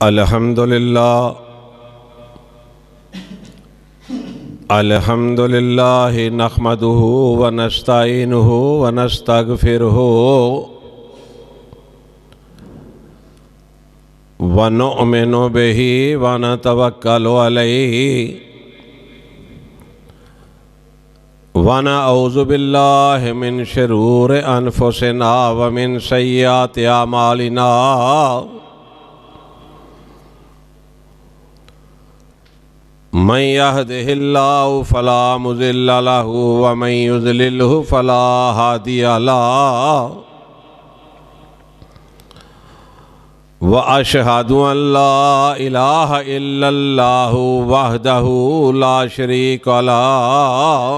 अल्हम्दुलिल्लाह नहमदुहु व नस्तईनुहु व नस्तगफिरुहु व नुअमिनु बिही व नतवक्कलु अलैहि व नऊज़ु बिल्लाहि मिन शुरूरि अनफुसिना व मिन सय्यिआति अमालिना। मन यहदिहिल्लाहु फला मुज़िल्ल लहु व मन युज़लिल्हु फला हादिय लहु व अशहदु अल्ला इलाहा इल्लल्लाहु वहदहु ला शरीका लहु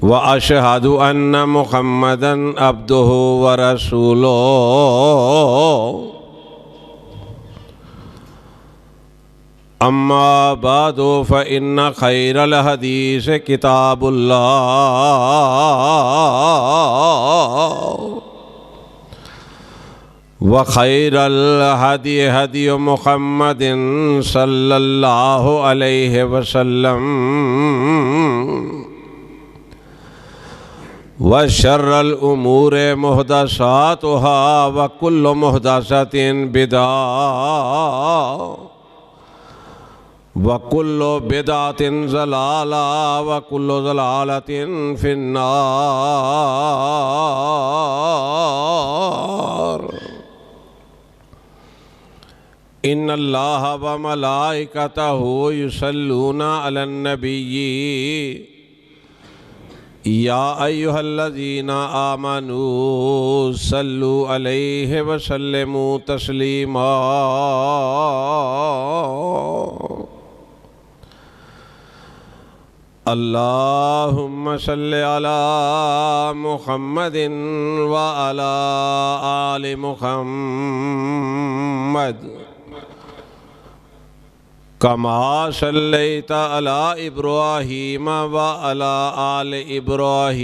व अशहदु अन्न मुहम्मदन अब्दुहु व रसूलुहु। अम्मा बादु फ़इन्न खैरल हदीस किताबुल्लाह व खैरल हदी हदी मुहम्मदिन सल्लल्लाहु अलैहि वसल्लम व शर्रल उमूर मुहदसातुहा व कुल्लु मुहदसतिन बिदअह व कुल्लु बिदअतिन ज़लाला व कुल्लु ज़लालतिन फिन्नार। इन्नल्लाह व मलाइकतहु युसल्लूना अलन नबिय्यि या अय्युहल्लज़ीना आमनू सल्लु अलैहि व सल्लिमू तस्लीमा। अल्लाहुम्मा सल्लि अला मुहम्मदिन व अला आलि मुहम्मद कमा सल्लैता अला इब्राहीम व अला आलि इब्राहीम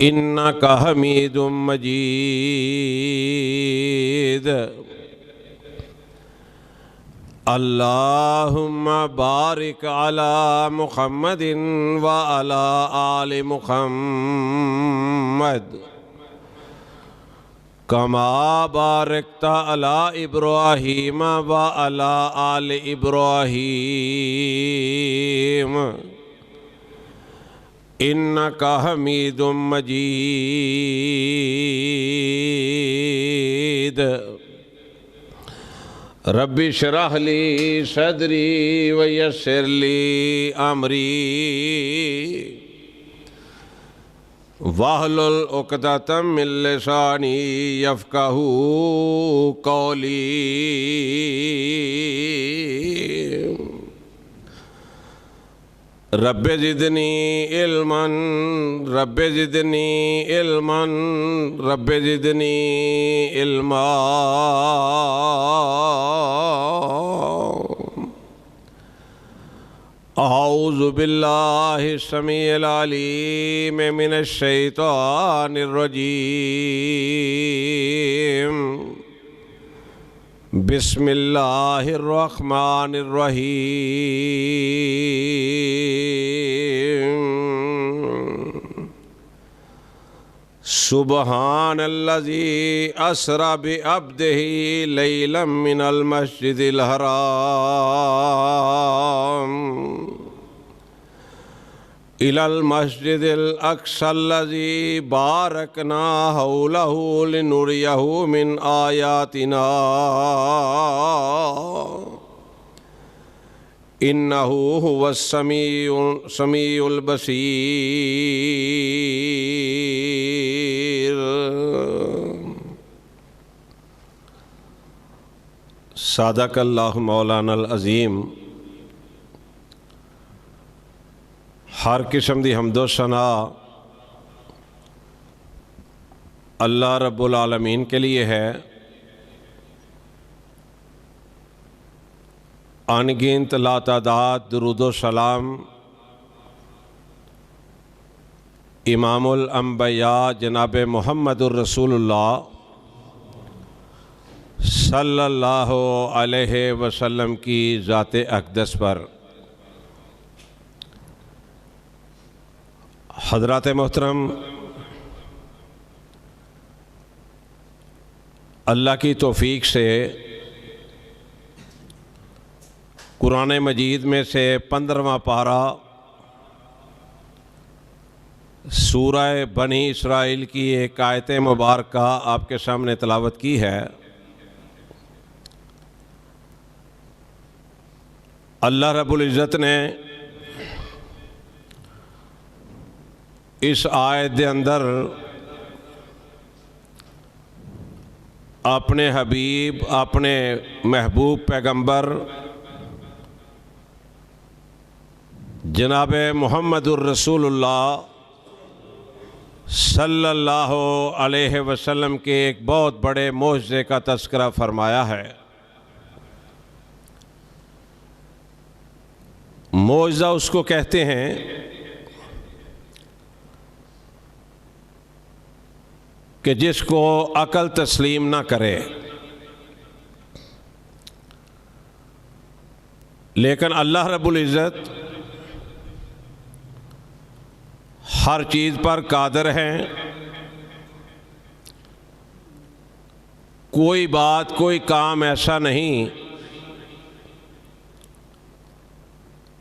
इन्नका हमीदुम मजीद। अल्लाहुम्मा बारिक अला मुहम्मदिन व अला आलि मुहम्मद कमा बारकता अला इब्राहीम व अला आलि इब्राहीम इन्नका हमीदुम मजीद। रब्बि शरह ली सदरी व यस्सिर ली अमरी वाहलुल उक़दतम मिन लिसानी यफ़क़हू क़ौली। Rabbi ज़िदनी इल्मन rabbi ज़िदनी इल्मन rabbi ज़िदनी इल्मा। अऊज़ु बिल्लाहि समीइल अलीम मिनश शैतानिर रजीम। बिस्मिल्लाहिर रहमानिर रहीम। सुब्हानल्लज़ी अस्रा बिअब्दिही लैलन मिनल मस्जिदिल हराम इलल मस्जिदिल अक़सल्लज़ी बारकना हौलहु लिनुरियहु मिन आयातिना इन्नहु हुवस समीउल बसीर। सदक़ल्लाहु मौलानल अज़ीम। हर किस्म दी हम्दो सना अल्लाह रब्बुल आलमीन के लिए है। अनगिनत लातादाद दुरूद व सलाम इमामुल अंबिया जनाब मुहम्मदुर रसूलुल्लाह सल्लल्लाहु अलैहि वसल्लम की ज़ात अक़दस पर हज़रात मोहतरम, अल्लाह की तौफ़ीक से कुरान मजीद में से 15वां पारा सूरह बनी इसराइल की एक आयत मुबारक आपके सामने तिलावत की है। अल्लाह रब्बुल इज़्ज़त ने इस आयत के अंदर अपने हबीब, अपने महबूब पैगंबर जनाब मुहम्मदुर रसूलुल्लाह सल्लल्लाहु अलैहि वसल्लम के एक बहुत बड़े मोअज़्ज़े का तज़किरा फरमाया है। मोअज़्ज़ा उसको कहते हैं कि जिसको अकल तस्लीम ना करे, लेकिन अल्लाह रब्बुल इज़्ज़त हर चीज़ पर कादिर हैं। कोई बात, कोई काम ऐसा नहीं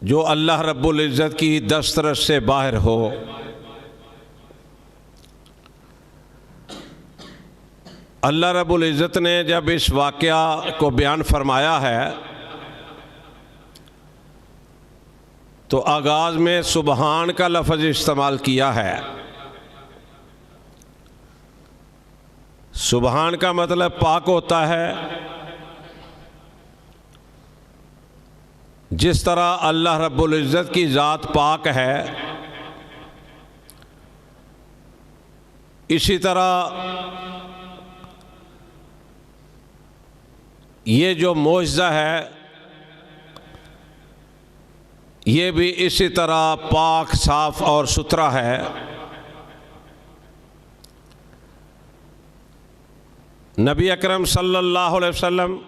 जो अल्लाह रब्बुल इज़्ज़त की दस्तरस से बाहर हो। अल्लाह रब्बुल इज़्ज़त ने जब इस वाक़या को बयान फरमाया है तो आगाज़ में सुबहान का लफ्ज़ इस्तेमाल किया है। सुबहान का मतलब पाक होता है। जिस तरह अल्लाह रब्बुल इज़्ज़त की ज़ात पाक है, इसी तरह ये जो मोअज़्ज़ा है ये भी इसी तरह पाक, साफ़ और सुथरा है। नबी अकरम सल्लल्लाहु अलैहि वसल्लम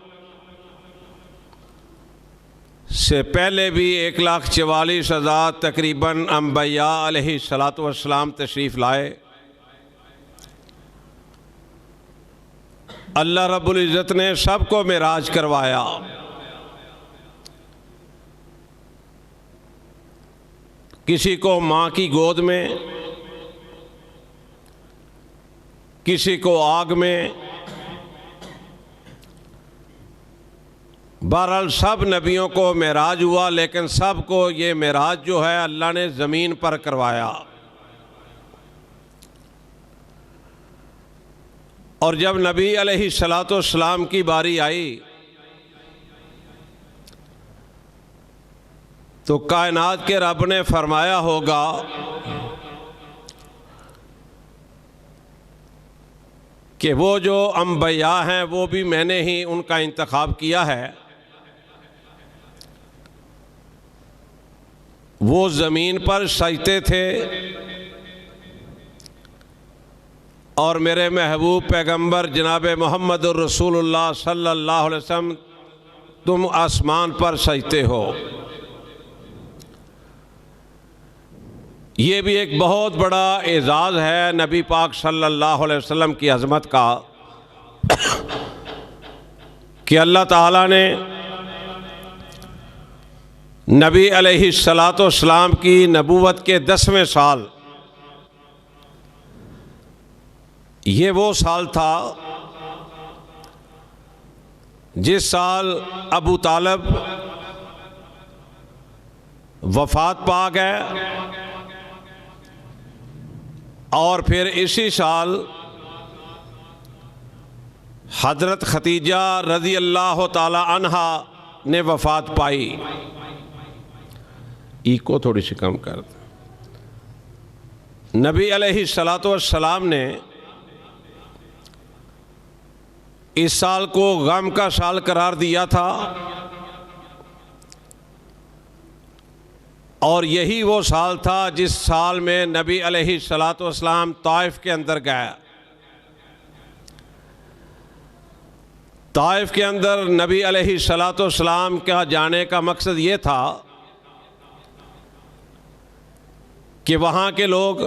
से पहले भी 1,44,000 तकरीबन अंबिया अलैहिस्सलातु वस्सलाम तशरीफ़ लाए। अल्लाह रब्बुल इज़्ज़त ने सबको मेराज करवाया। किसी को माँ की गोद में, किसी को आग में, बहरहाल सब नबियों को मेराज हुआ, लेकिन सब को ये मेराज जो है अल्लाह ने ज़मीन पर करवाया। और जब नबी अलैहिस्सलातु वस्सलाम की बारी आई तो कायनात के रब ने फरमाया होगा कि वो जो अंबिया हैं वो भी मैंने ही उनका इंतखाब किया है। वो ज़मीन पर सजते थे और मेरे महबूब पैगंबर जनाब मुहम्मदुर रसूलुल्लाह सल्लल्लाहु अलैहि वसल्लम तुम आसमान पर सजते हो। ये भी एक बहुत बड़ा एजाज़ है नबी पाक सल्लल्लाहु अलैहि वसल्लम की अज़मत का कि अल्लाह ताला ने नबी अलैहिस्सलातु वस्सलाम की नबूवत के 10वें साल, ये वो साल था जिस साल अबू तालिब वफ़ात पा गए और फिर इसी साल हज़रत खदीजा रज़ी अल्लाह ताला अन्हा ने वफ़ात पाई। इको थोड़ी सी कम कर। नबी अलैहिस्सलातु वस्सलाम ने इस साल को गम का साल करार दिया था और यही वो साल था जिस साल में नबी अलैहिस्सलातु वस्सलाम ताइफ के अंदर गया। ताइफ के अंदर नबी अलैहिस्सलातु वस्सलाम का जाने का मकसद ये था कि वहाँ के लोग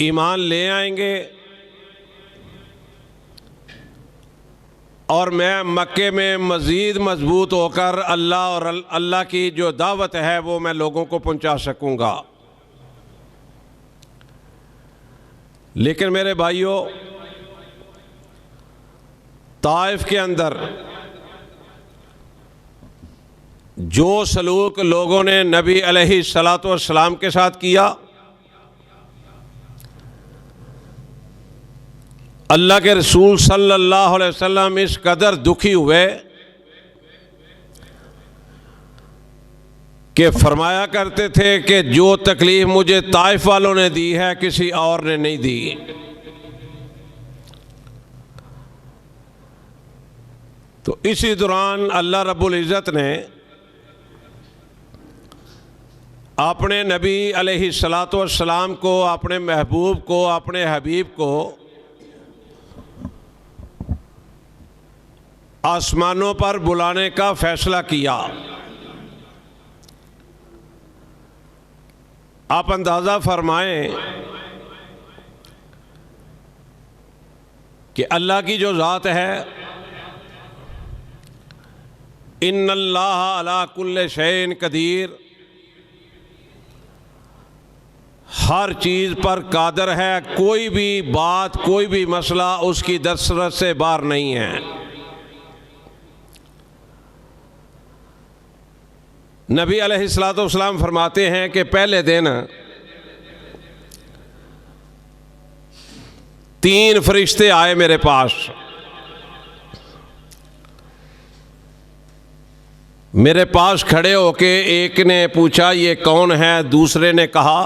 ईमान ले आएंगे और मैं मक्के में मज़ीद मजबूत होकर अल्लाह और अल्लाह की जो दावत है वो मैं लोगों को पहुंचा सकूंगा। लेकिन मेरे भाइयों, ताइफ के अंदर जो सलूक लोगों ने नबी अलैहिस्सलातु वस्सलाम के साथ किया, अल्लाह के रसूल सल्लल्लाहु अलैहि वसल्लम इस कदर दुखी हुए कि फरमाया करते थे कि जो तकलीफ़ मुझे ताइफ वालों ने दी है किसी और ने नहीं दी। तो इसी दौरान अल्लाह रब्बुल इज़्ज़त ने अपने नबी अलैहिस्सलातु वस्सलाम को, अपने महबूब को, अपने हबीब को आसमानों पर बुलाने का फैसला किया। आप अंदाज़ा फरमाएं कि अल्लाह की जो ज़ात है, इन्नल्लाह अला कुल्ले शैइन कदीर, हर चीज़ पर कादर है। कोई भी बात, कोई भी मसला उसकी दस्तरस से बाहर नहीं है। नबी अलैहिस्सलातु वस्सलाम फरमाते हैं कि पहले दिन 3 फरिश्ते आए मेरे पास। मेरे पास खड़े होके एक ने पूछा ये कौन है, दूसरे ने कहा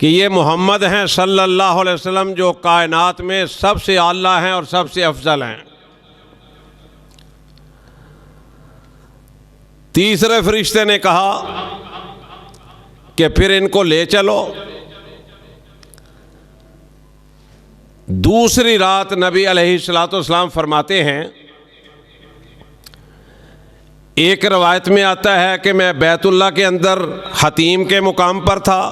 कि ये मोहम्मद हैं सल्लल्लाहु अलैहि वसल्लम, जो कायनात में सबसे आला हैं और सबसे अफजल हैं। तीसरे फरिश्ते ने कहा कि फिर इनको ले चलो। दूसरी रात नबी अलैहिस्सलातु वस्सलाम फरमाते हैं, एक रवायत में आता है कि मैं बैतुल्लाह के अंदर हतीम के मुकाम पर था।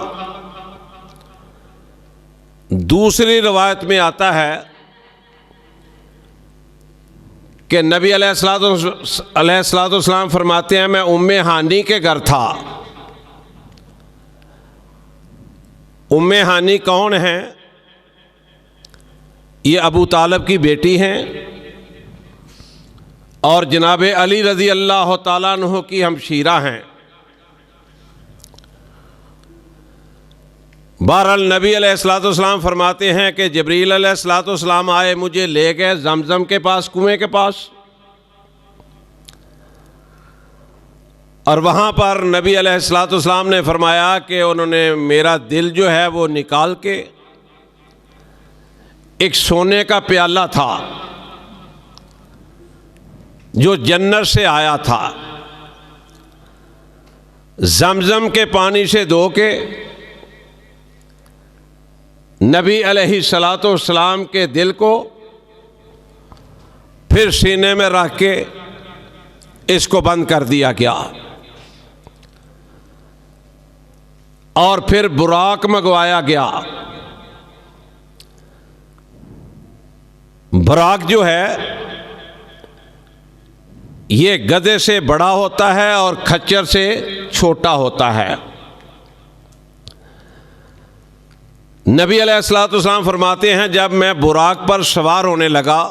दूसरी रवायत में आता है कि नबी अलैहिस्सलातु वस्सलाम फरमाते हैं मैं उम्मे हानी के घर था। उम्मे हानी कौन है? ये अबू तालिब की बेटी हैं और जनाब अली रज़ी अल्लाह ताला अन्हु की हमशीरा हैं। बहरहाल नबी अलैहिस्सलातु वस्सलाम फरमाते हैं कि जिब्रील अलैहिस्सलातु वस्सलाम आए, मुझे ले गए जमजम के पास, कुएं के पास, और वहाँ पर नबी अलैहिस्सलातु वस्सलाम ने फरमाया कि उन्होंने मेरा दिल जो है वो निकाल के एक सोने का प्याला था जो जन्नत से आया था, जमजम के पानी से धो के नबी अलैहिस्सलातु वस्सलाम के दिल को फिर सीने में रख के इसको बंद कर दिया गया और फिर बुराक मंगवाया गया। बुराक जो है ये गधे से बड़ा होता है और खच्चर से छोटा होता है। नबी अलैहिस्सलातु वस्सलाम फरमाते हैं जब मैं बुराक पर सवार होने लगा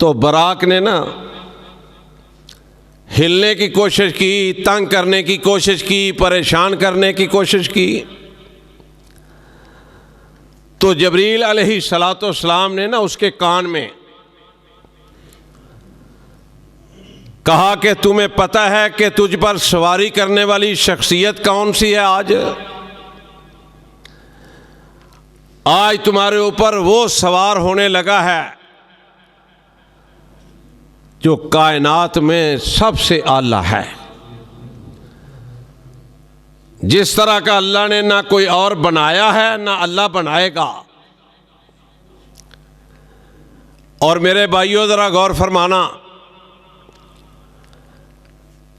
तो बुराक ने ना हिलने की कोशिश की, तंग करने की कोशिश की, परेशान करने की कोशिश की। तो जिब्रील अलैहिस्सलातु वस्सलाम ने ना उसके कान में कहा कि तुम्हें पता है कि तुझ पर सवारी करने वाली शख्सियत कौन सी है? आज तुम्हारे ऊपर वो सवार होने लगा है जो कायनात में सबसे आला है। जिस तरह का अल्लाह ने ना कोई और बनाया है ना अल्लाह बनाएगा। और मेरे भाइयों ज़रा गौर फरमाना,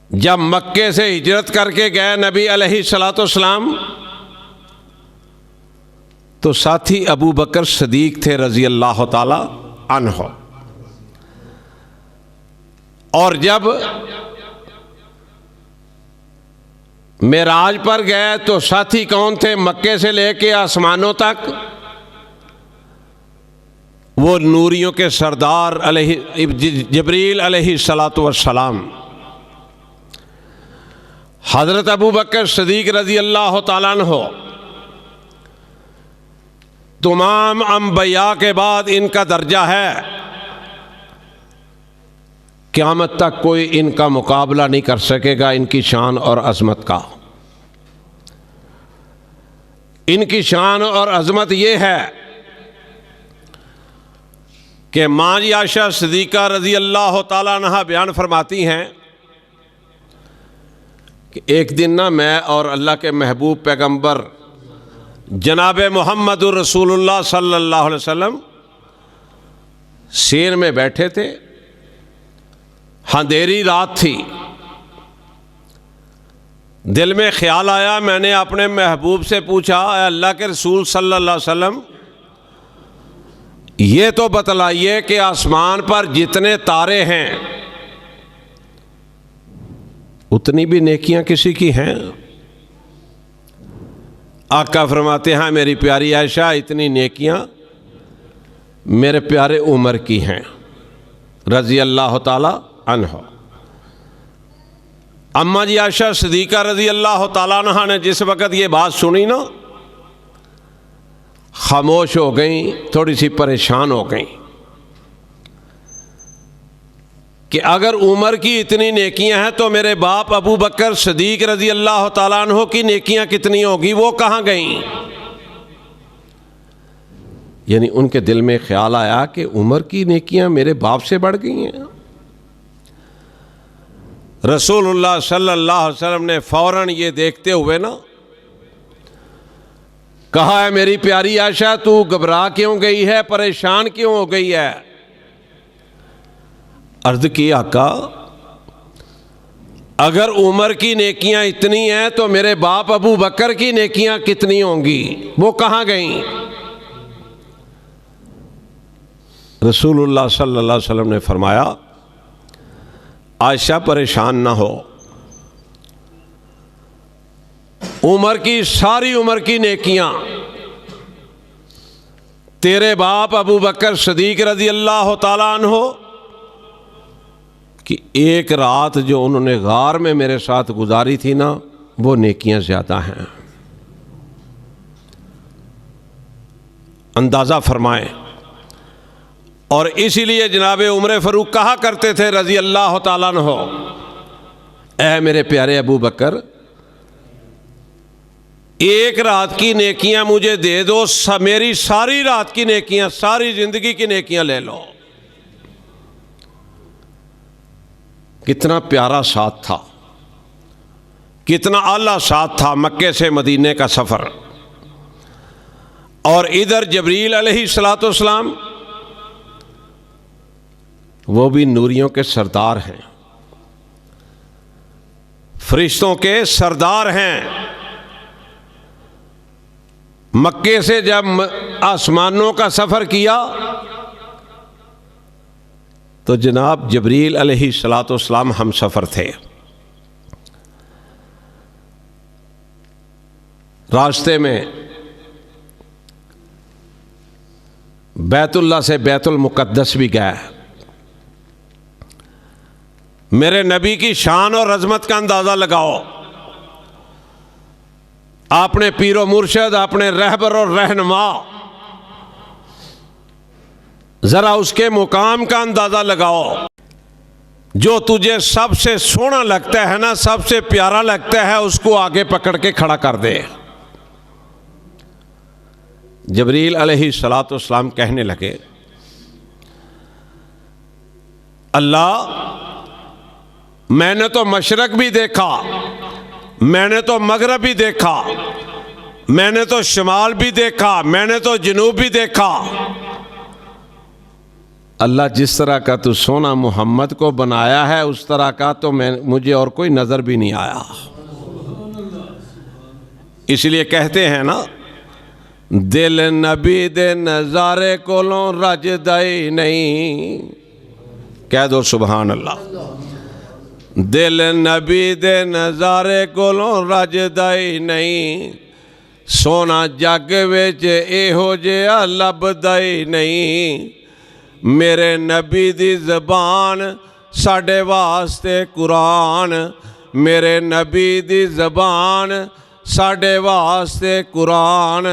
जब मक्के से हिजरत करके गए नबी अलैहिस्सलाम तो साथी अबू बकर सदीक थे रज़ी अल्लाह ताला अन्हो। और जब मेराज पर गए तो साथी कौन थे? मक्के से लेके आसमानों तक वो नूरियों के सरदार जिब्रील अलैहिस्सलातु वस्सलाम, हज़रत अबू बकर सदीक रज़ी अल्लाह ताला अन्हो। तमाम अंबिया के बाद इनका दर्जा है, क़यामत तक कोई इनका मुकाबला नहीं कर सकेगा इनकी शान और अज़मत का। इनकी शान और अज़मत ये है कि माँ जी आयशा सिद्दीक़ा रज़ी अल्लाह ताला अन्हा बयान फरमाती हैं कि एक दिन ना मैं और अल्लाह के महबूब पैगंबर जनाब मोहम्मदुर रसूलुल्लाह सल्लल्लाहु अलैहि वसल्लम शेर में बैठे थे। अंधेरी रात थी। दिल में ख्याल आया, मैंने अपने महबूब से पूछा, अल्लाह के रसूल सल्लल्लाहु अलैहि वसल्लम ये तो बतलाइए कि आसमान पर जितने तारे हैं उतनी भी नेकियां किसी की हैं? आका फरमाते हैं, मेरी प्यारी आयशा, इतनी नेकियां मेरे प्यारे उमर की हैं रज़ी अल्लाह ताला अन्हा। अम्मा जी आयशा सिद्दीक़ा रज़ी अल्लाह ताला अन्हा ने जिस वक़्त ये बात सुनी ना, खामोश हो गई, थोड़ी सी परेशान हो गई कि अगर उमर की इतनी नेकियां हैं तो मेरे बाप अबू बकर सदीक रज़ी अल्लाह ताला अन्हो की नेकियां कितनी होगी, वो कहाँ गईं? यानी उनके दिल में ख्याल आया कि उमर की नेकियां मेरे बाप से बढ़ गई हैं। रसूलुल्लाह सल्लल्लाहु अलैहि वसल्लम ने फौरन ये देखते हुए ना कहा, है मेरी प्यारी आयशा, तू घबरा क्यों गई है, परेशान क्यों हो गई है? अर्ज़ की, आका अगर उमर की नेकियां इतनी हैं तो मेरे बाप अबू बकर की नेकियां कितनी होंगी, वो कहाँ गईं? रसूलुल्लाह सल्लल्लाहु अलैहि वसल्लम ने फरमाया, आयशा परेशान ना हो, उमर की सारी उम्र की नेकियां तेरे बाप अबू बकर सदीक रज़ी अल्लाह ताला अन्हो कि एक रात जो उन्होंने गार में मेरे साथ गुजारी थी ना, वो नेकियां ज़्यादा हैं। अंदाज़ा फरमाएं। और इसीलिए जनाब उमर फ़ारूक कहा करते थे रज़ी अल्लाह ताला अन्हो, ऐ मेरे प्यारे अबू बकर, एक रात की नेकियां मुझे दे दो, मेरी सारी रात की नेकियां, सारी ज़िंदगी की नेकियां ले लो। कितना प्यारा साथ था, कितना आला साथ था। मक्के से मदीने का सफ़र, और इधर जबरील अलैहिस्सलातु वस्सलाम, वो भी नूरियों के सरदार हैं, फरिश्तों के सरदार हैं। मक्के से जब आसमानों का सफ़र किया तो जनाब जबरील अलैहिस्सलातु वस्सलाम हम सफ़र थे। रास्ते में बैतुल्लाह से बैतुल मुक़द्दस भी गया। मेरे नबी की शान और अज़मत का अंदाज़ा लगाओ। आपने पीरो मुर्शद, आपने रहबर और रहनुमा, ज़रा उसके मुकाम का अंदाज़ा लगाओ। जो तुझे सबसे सोना लगता है ना, सबसे प्यारा लगता है, उसको आगे पकड़ के खड़ा कर दे। जबरील अलैहिस्सलातु वस्सलाम कहने लगे, अल्लाह, मैंने तो मशरक भी देखा, मैंने तो मगरब भी देखा, मैंने तो शुमाल भी देखा, मैंने तो जनूब भी देखा। अल्लाह, जिस तरह का तू सोना मोहम्मद को बनाया है उस तरह का तो मुझे और कोई नज़र भी नहीं आया। इसलिए कहते हैं ना, दिल नबी दे नज़ारे कोलों रजदा ही नहीं। कह दो सुभान अल्लाह। दिल नबी दे नज़ारे कोलों रजदा ही नहीं, सोना जग विच इहो जिहा लभदा ही नहीं। मेरे नबी दी ज़बान साडे वास्ते कुरान, मेरे नबी दी ज़बान साडे वास्ते कुरान,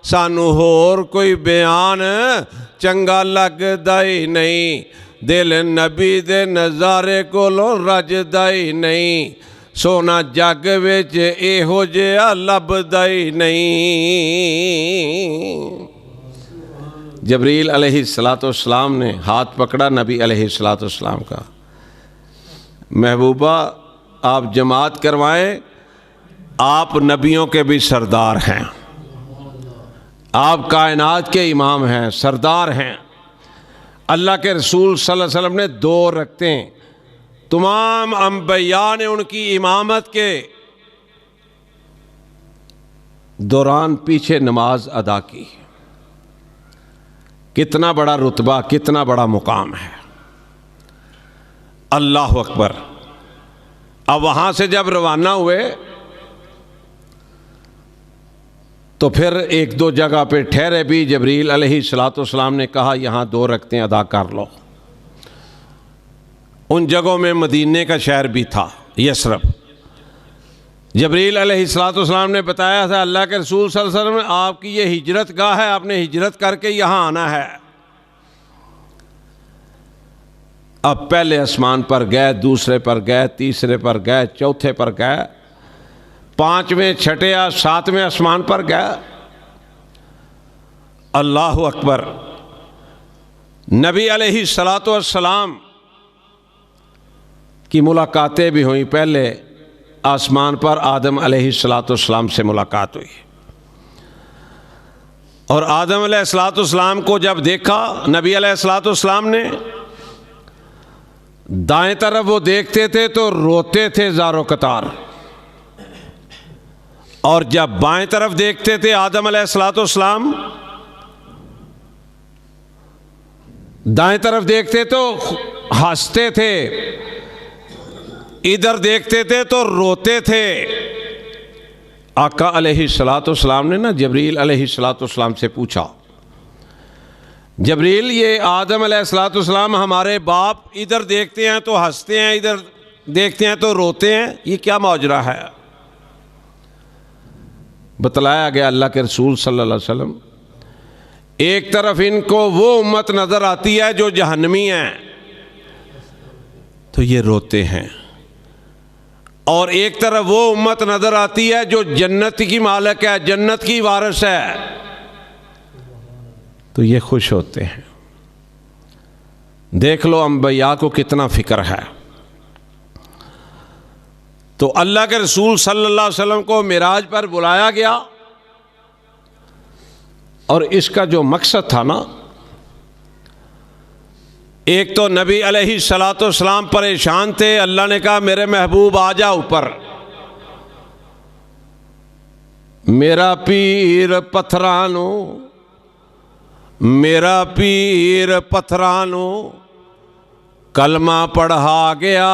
सानू होर कोई बयान चंगा लगदा ही नहीं। दिल नबी दे नज़ारे कोलों रजदा ही नहीं, सोना जग विच इहो जिहा लभदा ही नहीं। जबरील अलैहिस्सलाम ने हाथ पकड़ा नबी अलैहिस्सलाम का, महबूबा आप जमात करवाएं, आप नबियों के भी सरदार हैं, आप कायनात के इमाम हैं, सरदार हैं। अल्लाह के रसूल सल्लल्लाहु अलैहि वसल्लम ने 2 रखतें, तमाम अंबिया ने उनकी इमामत के दौरान पीछे नमाज अदा की। कितना बड़ा रुतबा, कितना बड़ा मुकाम है। अल्लाह अकबर। अब वहाँ से जब रवाना हुए तो फिर 1-2 जगह पे ठहरे भी। जबरील अलैहिस्सलाम ने कहा यहाँ 2 रकतें अदा कर लो। उन जगहों में मदीने का शहर भी था, यसरब। जबरील अलैहिस्सलाम ने बताया था अल्लाह के रसूल सल्लल्लाहु अलैहि वसल्लम, आपकी ये हिजरत गाह है, आपने हिजरत करके यहाँ आना है। अब पहले आसमान पर गए, दूसरे पर गए, तीसरे पर गए, चौथे पर गए, 5वें, 6ठे, 7वें आसमान पर गए। अल्लाह अकबर। नबी अलैहिस्सलाम की मुलाकातें भी हुई। पहले आसमान पर आदम अलैहिस्सलाम से मुलाकात हुई और आदम अलैहिस्सलाम को जब देखा नबी अलैहिस्सलाम ने, दाएं तरफ वो देखते थे तो रोते थे ज़ारो कतार, और जब बाएं तरफ देखते थे आदम अलैहिस्सलाम, दाएं तरफ देखते तो हंसते थे, इधर देखते थे तो रोते थे। आका अलैहिस्सलाम ने ना जबरील अलैहिस्सलाम से पूछा, जबरील ये आदम अलैहिस्सलाम हमारे बाप इधर देखते हैं तो हंसते हैं, इधर देखते हैं तो रोते हैं, ये क्या माजरा है? बतलाया गया अल्लाह के रसूल सल्लल्लाहु अलैहि वसल्लम, एक तरफ इनको वो उम्मत नज़र आती है जो जहन्नमी है तो ये रोते हैं, और एक तरफ वो उम्मत नज़र आती है जो जन्नत की मालिक है, जन्नत की वारिस है, तो ये खुश होते हैं। देख लो अंबिया को कितना फ़िक्र है। तो अल्लाह के रसूल सल्लल्लाहु अलैहि वसल्लम को मिराज पर बुलाया गया, और इसका जो मकसद था ना, एक तो नबी अलैहिस्सलाम परेशान थे। अल्लाह ने कहा मेरे महबूब आ जा ऊपर, मेरा पीर पत्थरानो, मेरा पीर पत्थरानो कलमा पढ़ा गया,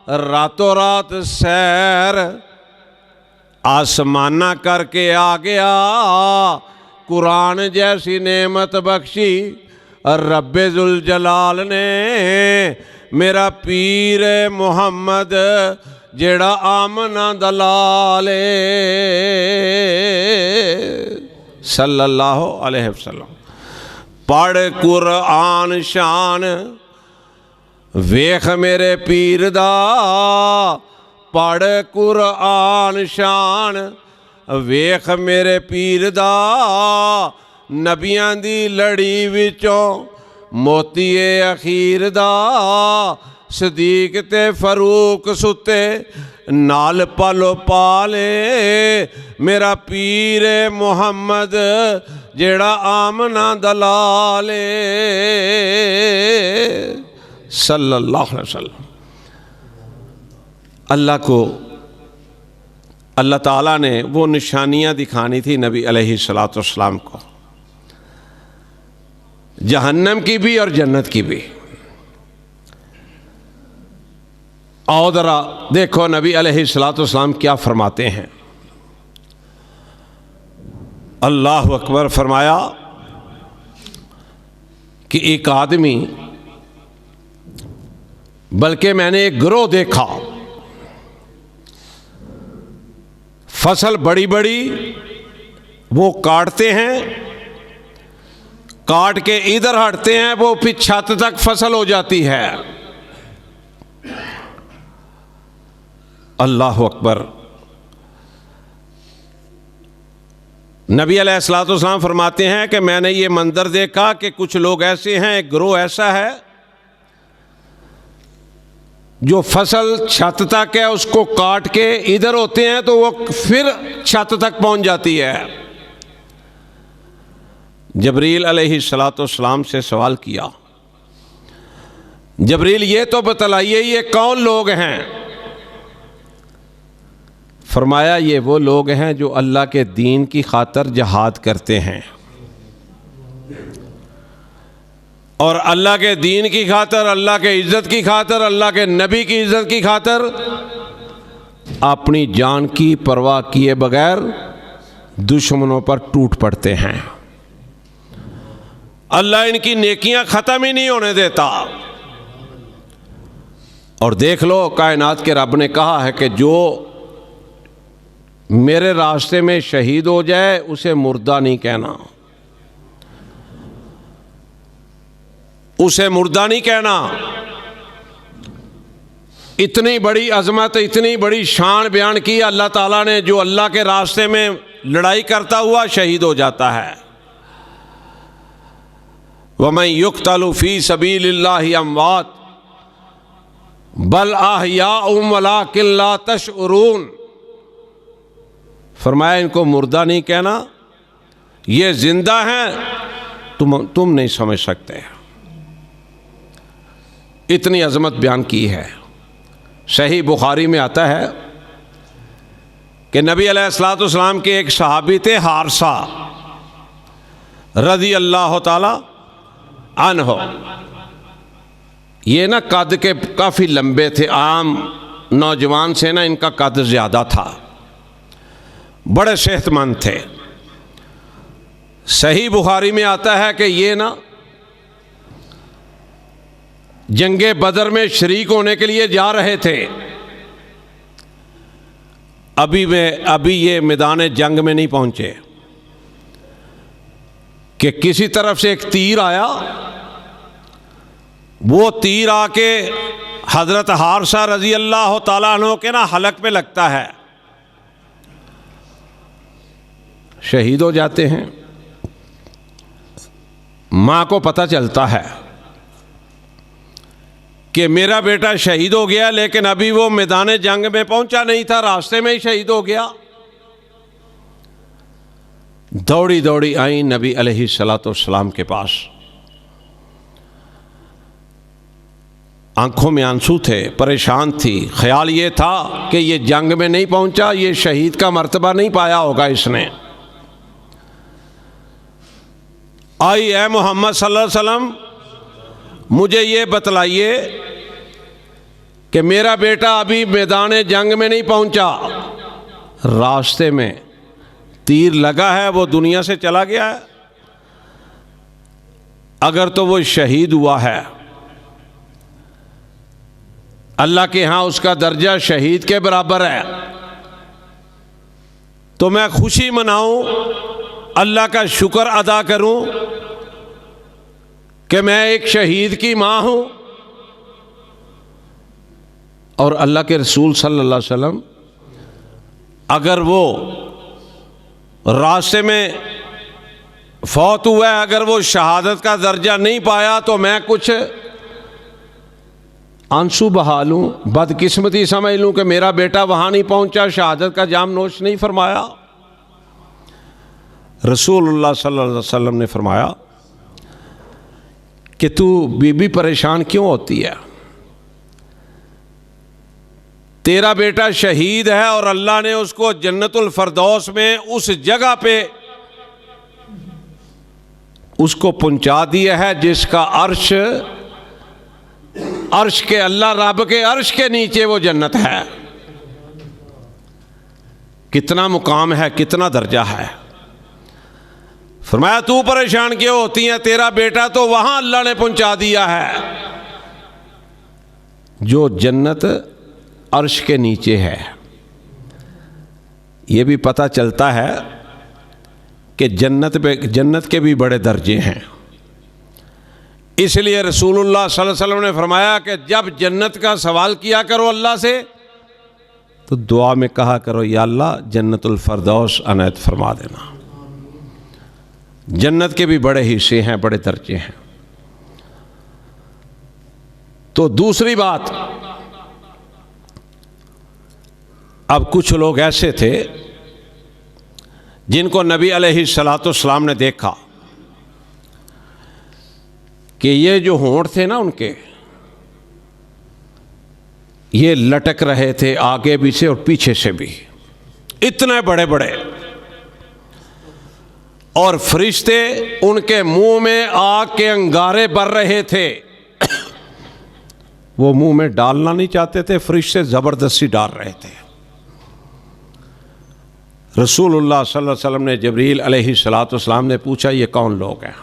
रातों रात सैर आसमाना करके आ गया, कुरान जैसी नेमत बख्शी रब्बे जुल जलाल ने। मेरा पीर मोहम्मद जेड़ा आमना दलाले सल्लल्लाहु अलैहि वसल्लम। पढ़ कुरान शान वेख मेरे पीर दा, पढ़ कुरान शान वेख मेरे पीर दा, नबियां दी लड़ी विचों मोतीए अखीर दा सदीक ते फरूक सुते नाल पालो पाले मेरा पीर मुहम्मद जेड़ा आमना दलाले सल्लल्लाहु अलैहि वसल्लम। अल्लाह को अल्लाह ताला ने वो निशानियाँ दिखानी थी नबी अलैहिस्सलातु वस्सलाम को, जहन्नम की भी और जन्नत की भी। और ज़रा देखो नबी अलैहिस्सलातु वस्सलाम क्या फरमाते हैं। अल्लाह अकबर फरमाया कि एक आदमी, बल्कि मैंने एक गिरोह देखा, फसल बड़ी बड़ी वो काटते हैं, काट के इधर हटते हैं, वो फिर छत तक फसल हो जाती है। अल्लाह अकबर। नबी अलैहिस्सलातु वस्सलाम फरमाते हैं कि मैंने ये मंजर देखा कि कुछ लोग ऐसे हैं, एक गिरोह ऐसा है जो फसल छत तक है उसको काट के इधर होते हैं तो वो फिर छत तक पहुंच जाती है। जबरील अलैहिस्सलातु वस्सलाम से सवाल किया, जबरील ये तो बतलाइए ये कौन लोग हैं? फरमाया ये वो लोग हैं जो अल्लाह के दीन की खातर जहाद करते हैं और अल्लाह के दीन की खातर, अल्लाह के इज़्ज़त की खातर, अल्लाह के नबी की इज़्ज़त की खातर अपनी जान की परवाह किए बगैर दुश्मनों पर टूट पड़ते हैं। अल्लाह इनकी नेकियां ख़त्म ही नहीं होने देता। और देख लो कायनात के रब ने कहा है कि जो मेरे रास्ते में शहीद हो जाए उसे मुर्दा नहीं कहना, उसे मुर्दा नहीं कहना। इतनी बड़ी अजमत, इतनी बड़ी शान बयान की अल्लाह ताला ने, जो अल्लाह के रास्ते में लड़ाई करता हुआ शहीद हो जाता है। वमन युक्तलु फी सबीलिल्लाहि अमवात बल अहयाउम वलाकिन ला तशउरून। फरमाया इनको मुर्दा नहीं कहना, ये जिंदा हैं, तुम नहीं समझ सकते। इतनी अजमत बयान की है। सही बुखारी में आता है कि नबी अलैहिस्सलातु वस्सलाम के एक सहाबी थे हारसा रज़ी अल्लाह ताला अन्हो। ये ना कद के काफ़ी लंबे थे, आम नौजवान से ना इनका कद ज़्यादा था, बड़े सेहतमंद थे। सही बुखारी में आता है कि ये ना जंगे बदर में शरीक होने के लिए जा रहे थे। अभी ये मैदान जंग में नहीं पहुंचे कि किसी तरफ से एक तीर आया। वो तीर आके हज़रत हारसा रज़ी अल्लाह ताला अन्हु के ना हलक पे लगता है, शहीद हो जाते हैं। माँ को पता चलता है कि मेरा बेटा शहीद हो गया, लेकिन अभी वो मैदान जंग में पहुंचा नहीं था, रास्ते में ही शहीद हो गया। दौड़ी दौड़ी आई नबी अलैहिस्सलातु वस्सलाम के पास। आंखों में आंसू थे, परेशान थी। ख्याल ये था कि ये जंग में नहीं पहुंचा, ये शहीद का मर्तबा नहीं पाया होगा इसने। आई ए मोहम्मद सल्लल्लाहु अलैहि वसल्लम, मुझे ये बतलाइए कि मेरा बेटा अभी मैदान जंग में नहीं पहुंचा, रास्ते में तीर लगा है, वो दुनिया से चला गया है। अगर तो वो शहीद हुआ है, अल्लाह के यहाँ उसका दर्जा शहीद के बराबर है, तो मैं खुशी मनाऊं, अल्लाह का शुक्र अदा करूं कि मैं एक शहीद की माँ हूं। और अल्लाह के रसूल सल्लल्लाहु अलैहि वसल्लम अगर वो रास्ते में फौत हुआ है, अगर वो शहादत का दर्जा नहीं पाया तो मैं कुछ आंसू बहा लूँ, बदकिस्मती समझ लूँ कि मेरा बेटा वहाँ नहीं पहुँचा, शहादत का जाम नोश नहीं फरमाया। रसूलुल्लाह सल्लल्लाहु अलैहि वसल्लम ने फरमाया कि तू बीबी परेशान क्यों होती है, तेरा बेटा शहीद है और अल्लाह ने उसको जन्नतुल फरदौस में उस जगह पे उसको पहुंचा दिया है जिसका अर्श के अल्लाह रब के अर्श के नीचे वो जन्नत है। कितना मुकाम है, कितना दर्जा है। फरमाया तू परेशान क्यों होती है, तेरा बेटा तो वहां अल्लाह ने पहुंचा दिया है जो जन्नत अर्श के नीचे है। ये भी पता चलता है कि जन्नत के भी बड़े दर्जे हैं। इसलिए रसूलुल्लाह सल्लल्लाहु अलैहि वसल्लम ने फरमाया कि जब जन्नत का सवाल किया करो अल्लाह से तो दुआ में कहा करो या अल्लाह जन्नतुल फरदौस अनायत फरमा देना। जन्नत के भी बड़े हिस्से हैं, बड़े दर्जे हैं। तो दूसरी बात, अब कुछ लोग ऐसे थे जिनको नबी अलैहिस्सलाम ने देखा कि ये जो होंठ थे ना उनके, ये लटक रहे थे आगे भी से और पीछे से भी, इतने बड़े बड़े, और फरिश्ते उनके मुंह में आग के अंगारे बर रहे थे। वो मुंह में डालना नहीं चाहते थे, फरिश्ते जबरदस्ती डाल रहे थे। रसूलुल्लाह सल्लल्लाहु अलैहि वसल्लम ने जबरील अलैहिस्सलाम ने पूछा ये कौन लोग हैं।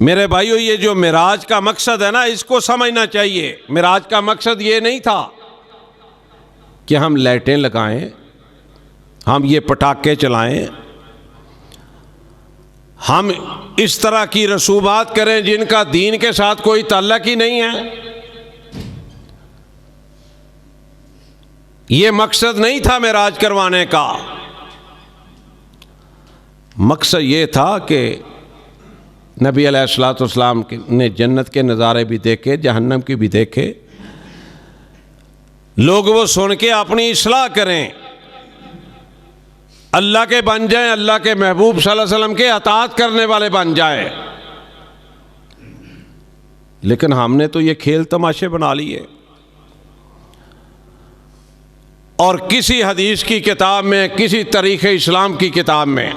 मेरे भाइयों, ये जो मिराज का मकसद है ना, इसको समझना चाहिए। मिराज का मकसद ये नहीं था कि हम लाइटें लगाएं, हम ये पटाखे चलाएं, हम इस तरह की रसूमात करें जिनका दीन के साथ कोई ताल्लुक ही नहीं है। ये मकसद नहीं था मिराज करवाने का। मकसद ये था कि नबी अलैहिस्सलाम ने जन्नत के नज़ारे भी देखे, जहन्नम की भी देखे, लोग वो सुन के अपनी इस्लाह करें, अल्लाह के बन जाएं, अल्लाह के महबूब सल्लल्लाहु अलैहि वसल्लम के अताअत करने वाले बन जाएं। लेकिन हमने तो ये खेल तमाशे बना लिए। और किसी हदीस की किताब में, किसी तारीख़ इस्लाम की किताब में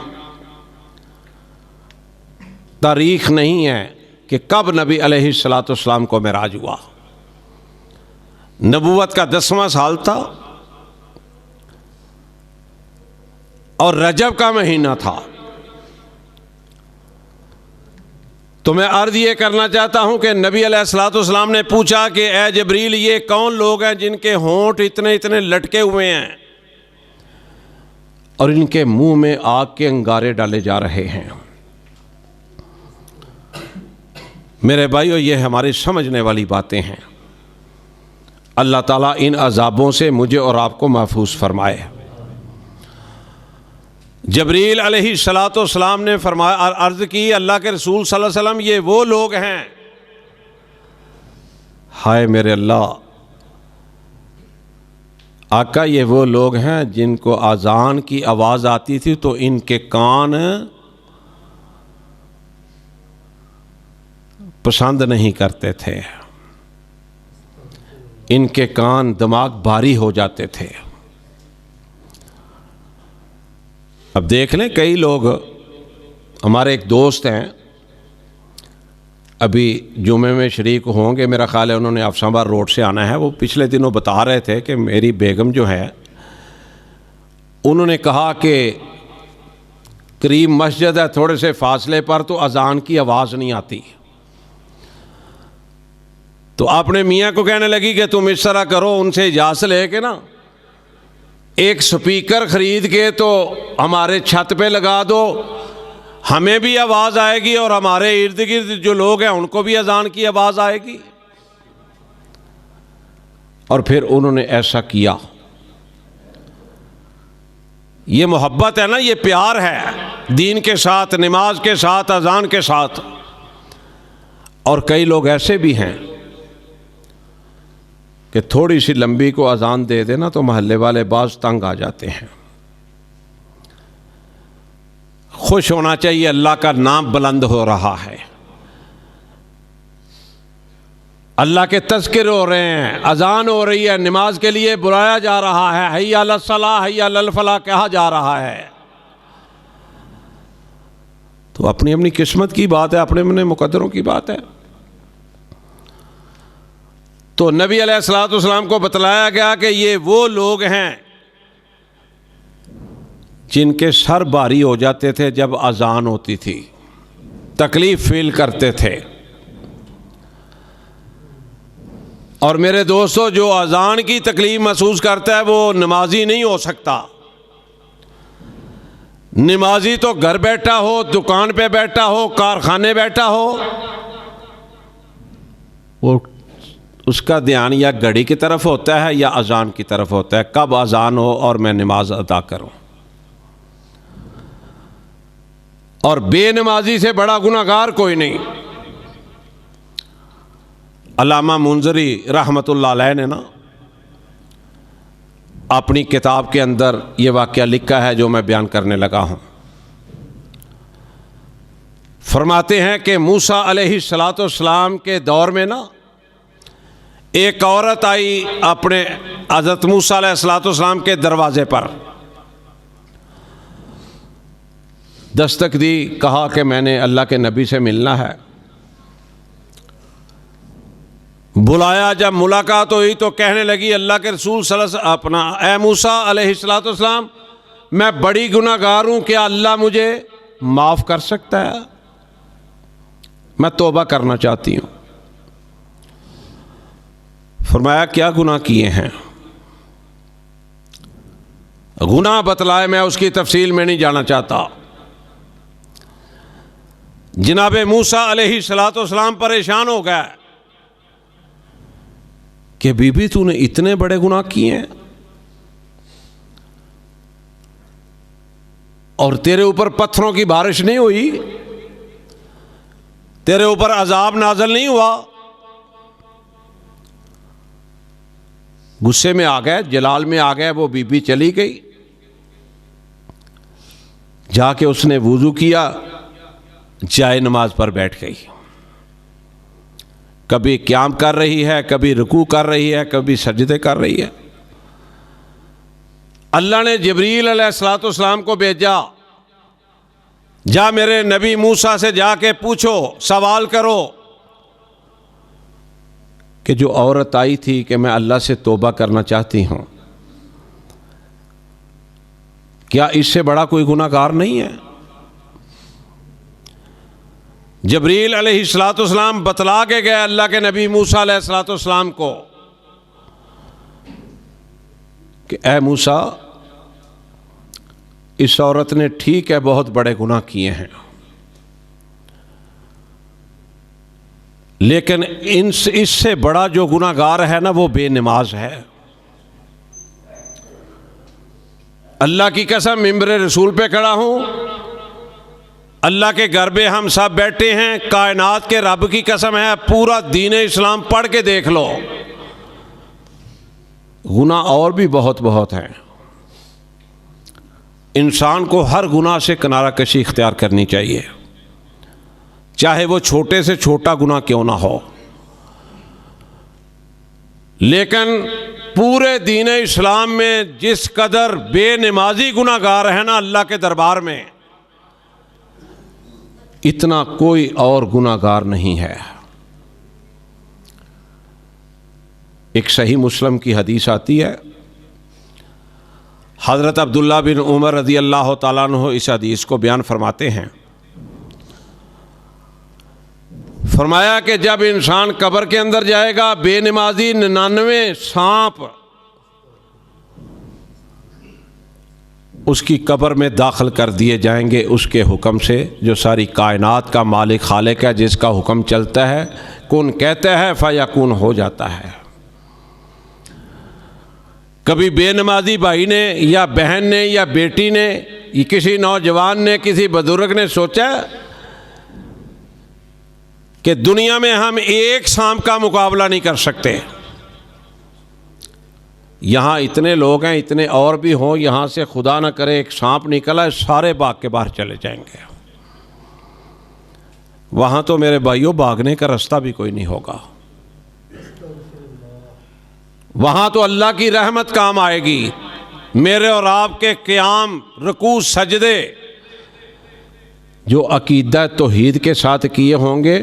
तारीख नहीं है कि कब नबी अलैहिस्सलाम को मिराज हुआ। नबूवत का 10वां साल था और रजब का महीना था। तो मैं अर्ज ये करना चाहता हूं कि नबी अलैहिस्सलाम ने पूछा कि ए जबरील, ये कौन लोग हैं जिनके होंठ इतने इतने लटके हुए हैं और इनके मुंह में आग के अंगारे डाले जा रहे हैं। मेरे भाइयों, ये हमारी समझने वाली बातें हैं। अल्लाह ताला इन अजाबों से मुझे और आपको महफूज फरमाए। जबरील अलैहिस्सलाम ने फरमाया, अर्ज़ की, अल्लाह के रसूल सल्लल्लाहु अलैहि वसल्लम, ये वो लोग हैं। हाय मेरे अल्लाह, आका, ये वो लोग हैं जिनको अजान की आवाज़ आती थी तो इनके कान पसंद नहीं करते थे, इनके कान दिमाग भारी हो जाते थे। अब देख लें, कई लोग, हमारे एक दोस्त हैं, अभी जुमे में शरीक होंगे मेरा ख्याल है, उन्होंने अफसाबाद रोड से आना है। वो पिछले दिनों बता रहे थे कि मेरी बेगम जो है, उन्होंने कहा कि करीब मस्जिद है, थोड़े से फासले पर, तो अजान की आवाज़ नहीं आती। तो अपने मियाँ को कहने लगी कि तुम इस तरह करो, उनसे इजाज़त लेके ना एक स्पीकर ख़रीद के तो हमारे छत पे लगा दो, हमें भी आवाज़ आएगी और हमारे इर्द गिर्द जो लोग हैं उनको भी अजान की आवाज़ आएगी। और फिर उन्होंने ऐसा किया। ये मोहब्बत है ना, ये प्यार है दीन के साथ, नमाज के साथ, अजान के साथ। और कई लोग ऐसे भी हैं कि थोड़ी सी लंबी को अजान दे देना तो महल्ले वाले बाज तंग आ जाते हैं। खुश होना चाहिए, अल्लाह का नाम बुलंद हो रहा है, अल्लाह के तज़किर हो रहे हैं, अजान हो रही है, नमाज के लिए बुलाया जा रहा है, हय्या अलस सलाह हय्या अलल फलाह कहा जा रहा है। तो अपनी अपनी किस्मत की बात है, अपने अपने मुकद्दरों की बात है। तो नबी अलैहिस्सलातु वस्सलाम को बतलाया गया कि ये वो लोग हैं जिनके सर भारी हो जाते थे जब अजान होती थी, तकलीफ फील करते थे। और मेरे दोस्तों, जो अजान की तकलीफ महसूस करता है वो नमाजी नहीं हो सकता। नमाजी तो घर बैठा हो, दुकान पे बैठा हो, कारखाने बैठा हो, वो उसका ध्यान या घड़ी की तरफ होता है या अजान की तरफ होता है, कब अजान हो और मैं नमाज अदा करूं। और बेनमाजी से बड़ा गुनाहगार कोई नहीं। अल्लामा मुंजरी रहमतुल्लाह अलैह ने ना अपनी किताब के अंदर ये वाक़या लिखा है जो मैं बयान करने लगा हूँ। फरमाते हैं कि मूसा अलैहिस्सलाम के दौर में ना एक औरत आई अपने हज़रत मूसा अलैहिस्सलाम के दरवाज़े पर, दस्तक दी, कहा कि मैंने अल्लाह के नबी से मिलना है। बुलाया, जब मुलाकात हुई तो कहने लगी अल्लाह के रसूल सल्लल्लाहु अपना ए मूसा अलैहिस्सलाम, मैं बड़ी गुनाहगार हूँ, क्या अल्लाह मुझे माफ़ कर सकता है? मैं तौबा करना चाहती हूँ। फरमाया क्या गुनाह किए हैं? गुनाह बतलाए, मैं उसकी तफसील में नहीं जाना चाहता। जनाब मूसा अलैहिस्सलाम परेशान हो गया कि बीबी तूने इतने बड़े गुनाह किए हैं और तेरे ऊपर पत्थरों की बारिश नहीं हुई, तेरे ऊपर अजाब नाज़िल नहीं हुआ। गुस्से में आ गए, जलाल में आ गए, वो बीबी चली गई। जाके उसने वुज़ू किया, जाए नमाज पर बैठ गई। कभी क़याम कर रही है, कभी रुकू कर रही है, कभी सजदे कर रही है। अल्लाह ने जिब्रील अलैहिस्सलाम को भेजा, जा मेरे नबी मूसा से जाके पूछो, सवाल करो कि जो औरत आई थी कि मैं अल्लाह से तौबा करना चाहती हूँ, क्या इससे बड़ा कोई गुनाहगार नहीं है? जिब्रील अलैहिस्सलाम बतला के गए अल्लाह के नबी मूसा अलैहिस्सलाम को कि ए मूसा, इस औरत ने ठीक है बहुत बड़े गुनाह किए हैं, लेकिन इससे बड़ा जो गुनाहगार है ना वो बेनमाज है। अल्लाह की कसम, मिंबर रसूल पे खड़ा हूं, अल्लाह के घर में हम सब बैठे हैं, कायनात के रब की कसम है, पूरा दीन इस्लाम पढ़ के देख लो, गुनाह और भी बहुत बहुत हैं। इंसान को हर गुनाह से किनारा कशी इख्तियार करनी चाहिए, चाहे वो छोटे से छोटा गुनाह क्यों ना हो। लेकिन पूरे दीन इस्लाम में जिस कदर बेनमाजी गुनाहगार है ना अल्लाह के दरबार में, इतना कोई और गुनाहगार नहीं है। एक सही मुस्लिम की हदीस आती है, हज़रत अब्दुल्ला बिन उमर रज़ी अल्लाह ताला अन्हु इस हदीस को बयान फरमाते हैं। फरमाया कि जब इंसान कब्र के अंदर जाएगा, बेनमाजी 99 सांप उसकी कब्र में दाखिल कर दिए जाएंगे उसके हुक्म से, जो सारी कायनात का मालिक खालिक है, जिसका हुक्म चलता है, कुन कहता है फयकुन हो जाता है। कभी बेनमाजी भाई ने या बहन ने या बेटी ने, किसी नौजवान ने, किसी बुजुर्ग ने सोचा कि दुनिया में हम एक सांप का मुकाबला नहीं कर सकते। यहाँ इतने लोग हैं, इतने और भी हों, यहाँ से खुदा न करे एक सांप निकला, सारे भाग के बाहर चले जाएंगे। वहाँ तो मेरे भाइयों भागने का रास्ता भी कोई नहीं होगा। वहाँ तो अल्लाह की रहमत काम आएगी। मेरे और आपके क़याम, रुकू, सजदे जो अकीदा तौहीद के साथ किए होंगे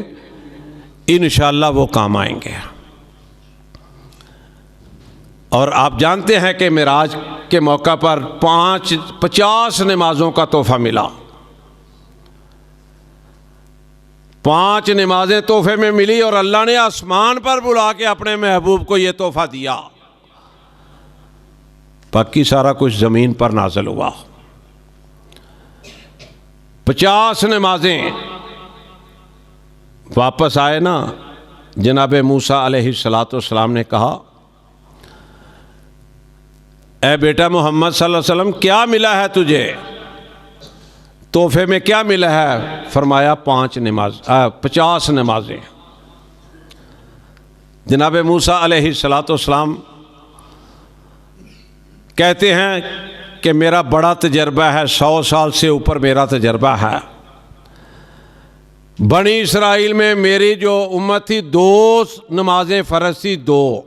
इंशाअल्लाह वो काम आएंगे। और आप जानते हैं कि मिराज के मौका पर 50 नमाज़ों का तोहफ़ा मिला। 5 नमाजें तोहफे में मिली और अल्लाह ने आसमान पर बुला के अपने महबूब को यह तोहफा दिया। बाकी सारा कुछ ज़मीन पर नाज़िल हुआ। 50 नमाजें वापस आए ना, जनाब मूसा अलैहिस्सलाम ने कहा, ए बेटा मोहम्मद सल्लल्लाहु अलैहि वसल्लम, क्या मिला है तुझे, तोहफे में क्या मिला है? फरमाया 50 नमाजें। जनाब मूसा अलैहिस्सलाम कहते हैं कि मेरा बड़ा तजर्बा है, 100 साल से ऊपर मेरा तजर्बा है। बनी इसराइल में मेरी जो उम्मत थी 2 नमाजें फ़र्ज़ थी, 2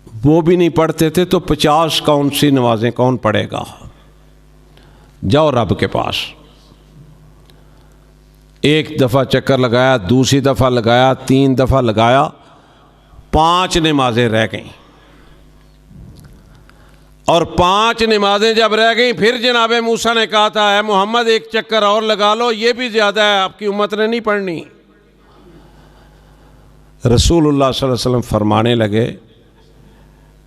वो भी नहीं पढ़ते थे, तो 50 कौन सी नमाजें कौन पढ़ेगा? जाओ रब के पास। एक दफ़ा चक्कर लगाया, दूसरी दफ़ा लगाया, 3 दफ़ा लगाया, 5 नमाजें रह गईं। और 5 नमाजें जब रह गईं, फिर जनाब मूसा ने कहा था, है मोहम्मद एक चक्कर और लगा लो, ये भी ज़्यादा है, आपकी उम्मत ने नहीं पढ़नी। रसूलुल्लाह सल्लल्लाहु अलैहि वसल्लम फरमाने लगे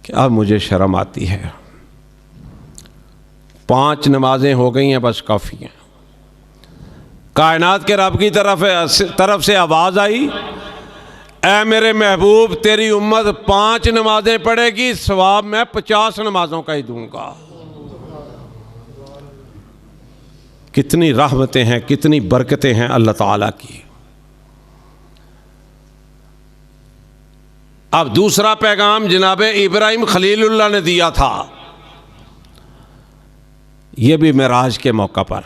कि अब मुझे शर्म आती है, 5 नमाजें हो गई हैं, बस काफ़ी हैं। कायनात के रब की तरफ से आवाज़ आई, ऐ मेरे महबूब, तेरी उम्मत 5 नमाजें पढ़ेगी, सवाब मैं 50 नमाजों का ही दूंगा। कितनी रहमतें हैं, कितनी बरकतें हैं अल्लाह ताला की। अब दूसरा पैगाम जनाब इब्राहिम खलीलुल्लाह ने दिया था, ये भी मेराज के मौका पर।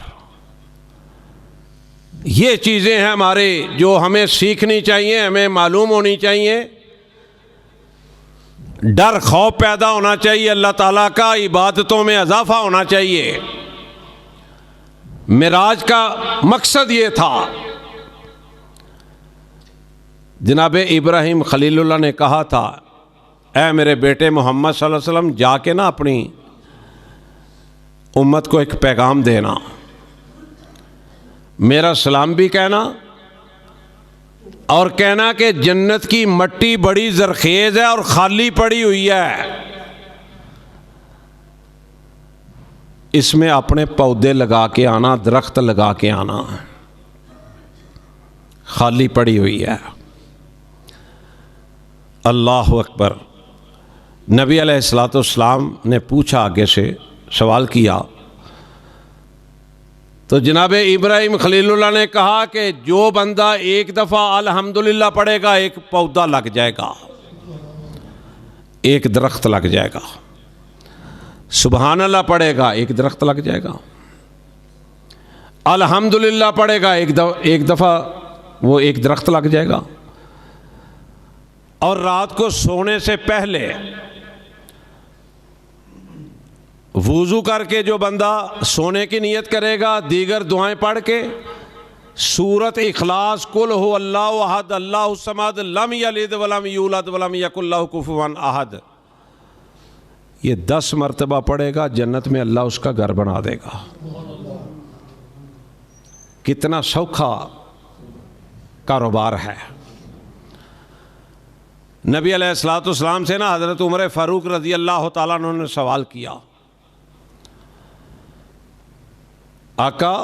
ये चीज़ें हैं हमारे जो हमें सीखनी चाहिए, हमें मालूम होनी चाहिए। डर खौफ पैदा होना चाहिए अल्लाह ताला का, इबादतों में इजाफा होना चाहिए। मेराज का मकसद ये था। जनाब इब्राहिम खलीलुल्लाह ने कहा था, ऐ मेरे बेटे मोहम्मद सल्लल्लाहु अलैहि वसल्लम, जाके ना अपनी उम्मत को एक पैगाम देना, मेरा सलाम भी कहना, और कहना कि जन्नत की मट्टी बड़ी जरखेज है और खाली पड़ी हुई है, इसमें अपने पौधे लगा के आना, दरख्त लगा के आना, खाली पड़ी हुई है। अल्लाह अकबर। नबी अलैहिस्सलाम ने पूछा, आगे से सवाल किया, तो जनाब इब्राहिम खलीलुल्लाह ने कहा कि जो बंदा एक दफ़ा अल्हम्दुलिल्लाह पढ़ेगा, एक पौधा लग जाएगा, एक दरख्त लग जाएगा। सुबहान अल्लाह पढ़ेगा, एक दरख्त लग जाएगा। अल्हम्दुलिल्लाह पढ़ेगा, एक दफ़ा वो एक दरख्त लग जाएगा। और रात को सोने से पहले वुज़ू करके जो बंदा सोने की नियत करेगा, दीगर दुआएं पढ़ के, सूरत इखलास, कुल हु अल्लाहु अहद अल्लाहु समद लम यलिद वलम यूलद वलम यकुल लहु कुफुवन अहद, ये 10 मरतबा पढ़ेगा, जन्नत में अल्लाह उसका घर बना देगा। कितना सौखा कारोबार है। नबी अलैहिस्सलाम से ना हज़रत उमर फ़ारूक रज़ी अल्लाह ताला अन्हु ने सवाल किया, आका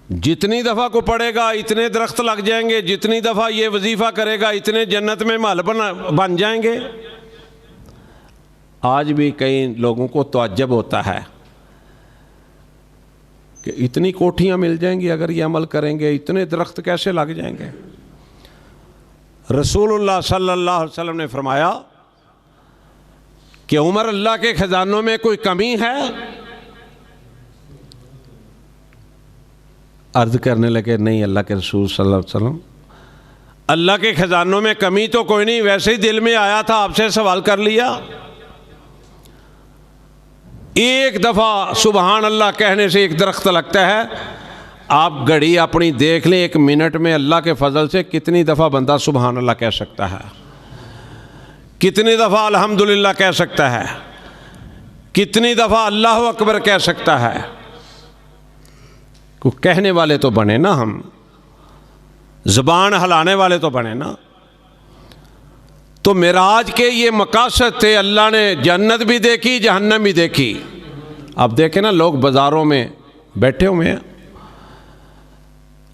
जितनी दफ़ा को पढ़ेगा इतने दरख्त लग जाएंगे, जितनी दफ़ा ये वजीफ़ा करेगा इतने जन्नत में महल बन जाएंगे। आज भी कई लोगों को तअज्जुब होता है कि इतनी कोठियाँ मिल जाएंगी अगर ये अमल करेंगे, इतने दरख्त कैसे लग जाएंगे। रसूलुल्लाह सल्लल्लाहु अलैहि वसल्लम ने फरमाया कि उमर, अल्लाह के ख़जानों में कोई कमी है? अर्ज़ करने लगे, नहीं अल्लाह के रसूल सल्लल्लाहु अलैहि वसल्लम, अल्लाह के ख़जानों में कमी तो कोई नहीं, वैसे ही दिल में आया था आपसे सवाल कर लिया। एक दफ़ा सुबहान अल्लाह कहने से एक दरख्त लगता है। आप घड़ी अपनी देख लें, एक मिनट में अल्लाह के फजल से कितनी दफ़ा बंदा सुबहान अल्लाह कह सकता है, कितनी दफ़ा अल्हम्दुलिल्लाह कह सकता है, कितनी दफ़ा अल्लाहु अकबर कह सकता है। को कहने वाले तो बने ना, हम ज़बान हिलाने वाले तो बने ना। तो मिराज के ये मकासद थे, अल्लाह ने जन्नत भी देखी, जहन्नम भी देखी। अब देखें ना, लोग बाज़ारों में बैठे हुए हैं,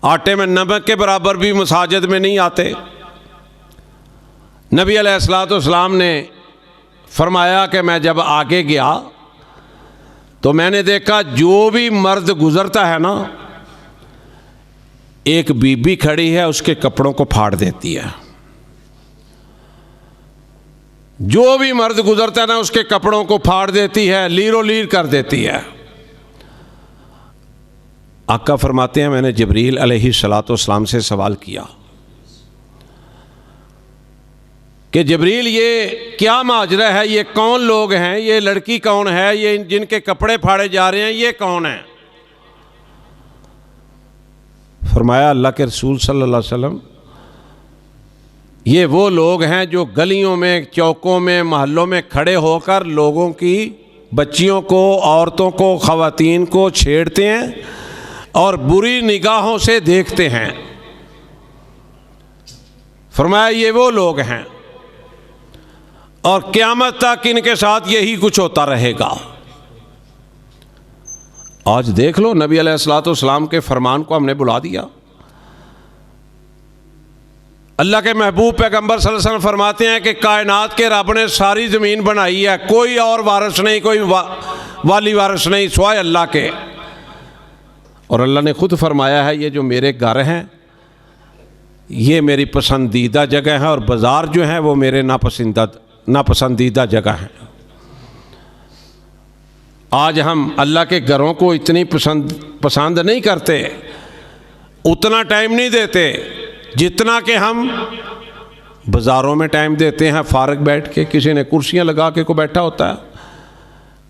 आटे में नमक के बराबर भी मसाजिद में नहीं आते। नबी अलैहिस्सलाम ने फरमाया कि मैं जब आगे गया तो मैंने देखा जो भी मर्द गुज़रता है ना, एक बीबी खड़ी है, उसके कपड़ों को फाड़ देती है। जो भी मर्द गुजरता है ना, उसके कपड़ों को फाड़ देती है, लीरो लीर कर देती है। आका फरमाते हैं, मैंने जिब्रील अलैहिस्सलाम से सवाल किया कि जिब्रील ये क्या माजरा है, ये कौन लोग हैं, ये लड़की कौन है, ये जिनके कपड़े फाड़े जा रहे हैं, ये कौन है? फरमाया अल्लाह के रसूल सल्लल्लाहु अलैहि वसल्लम, ये वो लोग हैं जो गलियों में, चौकों में, महल्लों में खड़े होकर लोगों की, बच्चियों को, औरतों को, ख़वातीन को छेड़ते हैं और बुरी निगाहों से देखते हैं। फरमाया ये वो लोग हैं और क़यामत तक इनके साथ यही कुछ होता रहेगा। आज देख लो, नबी अलैहिस्सलाम के फरमान को हमने बुला दिया। अल्लाह के महबूब पैगंबर सल्लल्लाहु अलैहि वसल्लम फरमाते हैं कि कायनात के रब ने सारी ज़मीन बनाई है, कोई और वारिस नहीं, कोई वाली वारिस नहीं सिवाय अल्लाह के। और अल्लाह ने खुद फरमाया है, ये जो मेरे घर हैं ये मेरी पसंदीदा जगह है और बाज़ार जो है वो मेरे नापसंदीदा जगह है। आज हम अल्लाह के घरों को इतनी पसंद नहीं करते, उतना टाइम नहीं देते जितना कि हम बाज़ारों में टाइम देते हैं। फारग बैठ के, किसी ने कुर्सियां लगा के को बैठा होता है,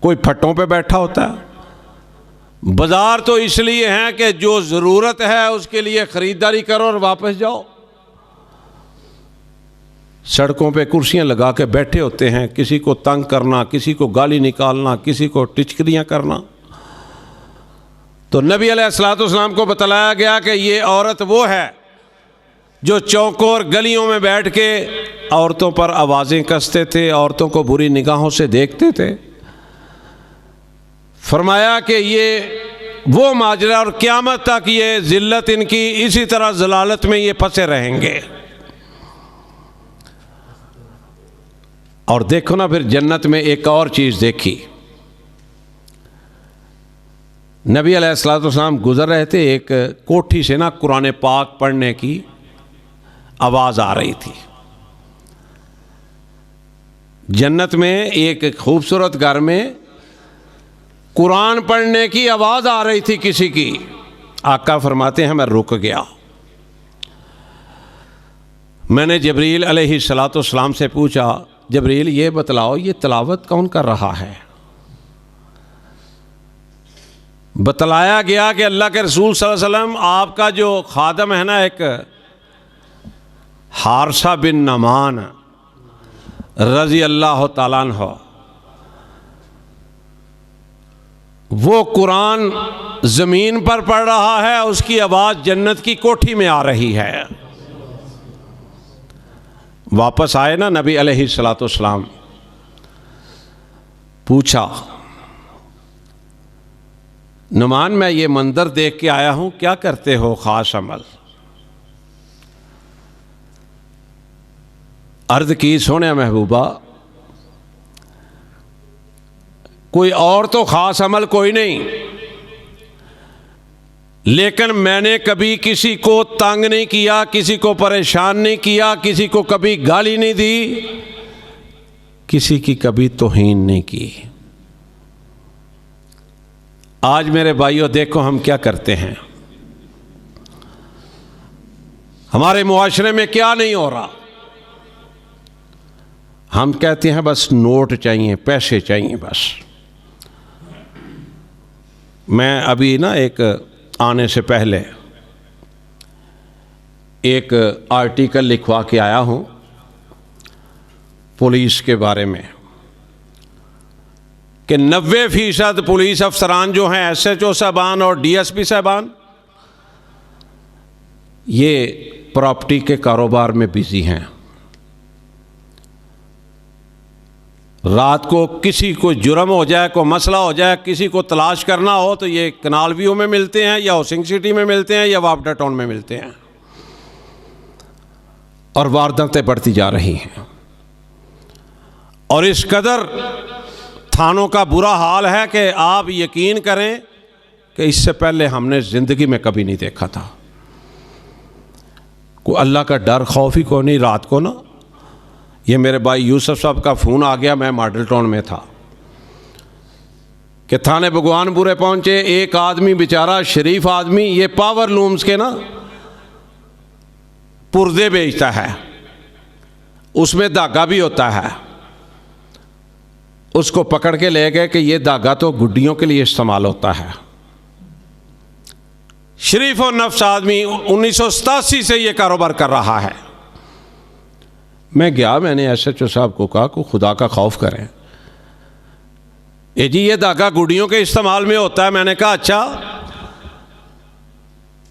कोई फट्टों पे बैठा होता है। बाज़ार तो इसलिए हैं कि जो ज़रूरत है उसके लिए ख़रीदारी करो और वापस जाओ। सड़कों पे कुर्सियां लगा के बैठे होते हैं, किसी को तंग करना, किसी को गाली निकालना, किसी को टिचकरियाँ करना। तो नबी अलैहिस्सलाम को बतलाया गया कि ये औरत वो है जो चौकों और गलियों में बैठ के औरतों पर आवाज़ें कसते थे, औरतों को बुरी निगाहों से देखते थे। फरमाया कि ये वो माजरा और क़यामत तक ये ज़िल्लत इनकी इसी तरह ज़लालत में ये फंसे रहेंगे। और देखो ना, फिर जन्नत में एक और चीज़ देखी। नबी अलैहिस्सलाम गुज़र रहे थे, एक कोठी से ना कुरान पाक पढ़ने की आवाज़ आ रही थी। जन्नत में एक खूबसूरत घर में कुरान पढ़ने की आवाज़ आ रही थी किसी की। आका फरमाते हैं, मैं रुक गया। मैंने जिब्रील अलैहिस्सलाम से पूछा, जिब्रील ये बतलाओ ये तिलावत कौन कर रहा है? बतलाया गया कि अल्लाह के रसूल सल्लल्लाहु अलैहि वसल्लम, आपका जो खादम है ना, एक हारसा बिन नमान रज़ी अल्लाह ताला अन्हु, वो कुरान ज़मीन पर पढ़ रहा है, उसकी आवाज़ जन्नत की कोठी में आ रही है। वापस आए ना नबी अलैहिस्सलाम, पूछा नुमान मैं ये मंदिर देख के आया हूँ, क्या करते हो ख़ास अमल? अर्ज़ की सोने महबूबा कोई और तो ख़ास अमल कोई नहीं, लेकिन मैंने कभी किसी को तंग नहीं किया, किसी को परेशान नहीं किया, किसी को कभी गाली नहीं दी, किसी की कभी तौहीन नहीं की। आज मेरे भाइयों देखो हम क्या करते हैं, हमारे मुआशरे में क्या नहीं हो रहा। हम कहते हैं बस नोट चाहिए, पैसे चाहिए बस। मैं अभी ना एक आने से पहले एक आर्टिकल लिखवा के आया हूँ पुलिस के बारे में कि 90% पुलिस अफसरान जो हैं, SHO साहबान और DSP साहबान, ये प्रॉपर्टी के कारोबार में बिजी हैं। रात को किसी को जुर्म हो जाए, कोई मसला हो जाए, किसी को तलाश करना हो तो ये कनाल व्यू में मिलते हैं या हाउसिंग सिटी में मिलते हैं या वापडा टाउन में मिलते हैं, और वारदातें बढ़ती जा रही हैं। और इस कदर थानों का बुरा हाल है कि आप यकीन करें कि इससे पहले हमने ज़िंदगी में कभी नहीं देखा था। कोई अल्लाह का डर खौफ ही कोई नहीं। रात को ना ये मेरे भाई यूसुफ साहब का फ़ोन आ गया, मैं मॉडल टाउन में था, कि थाने भगवानपुरे पहुंचे, एक आदमी बेचारा शरीफ आदमी, ये पावर लूम्स के ना पुर्दे बेचता है, उसमें धागा भी होता है। उसको पकड़ के ले गए कि ये धागा तो गुड्डियों के लिए इस्तेमाल होता है। शरीफ और नफ्स आदमी 1987 से ये कारोबार कर रहा है। मैं गया, मैंने SHO साहब को कहा को खुदा का खौफ करें, जी ये धागा गुड़ियों के इस्तेमाल में होता है। मैंने कहा अच्छा,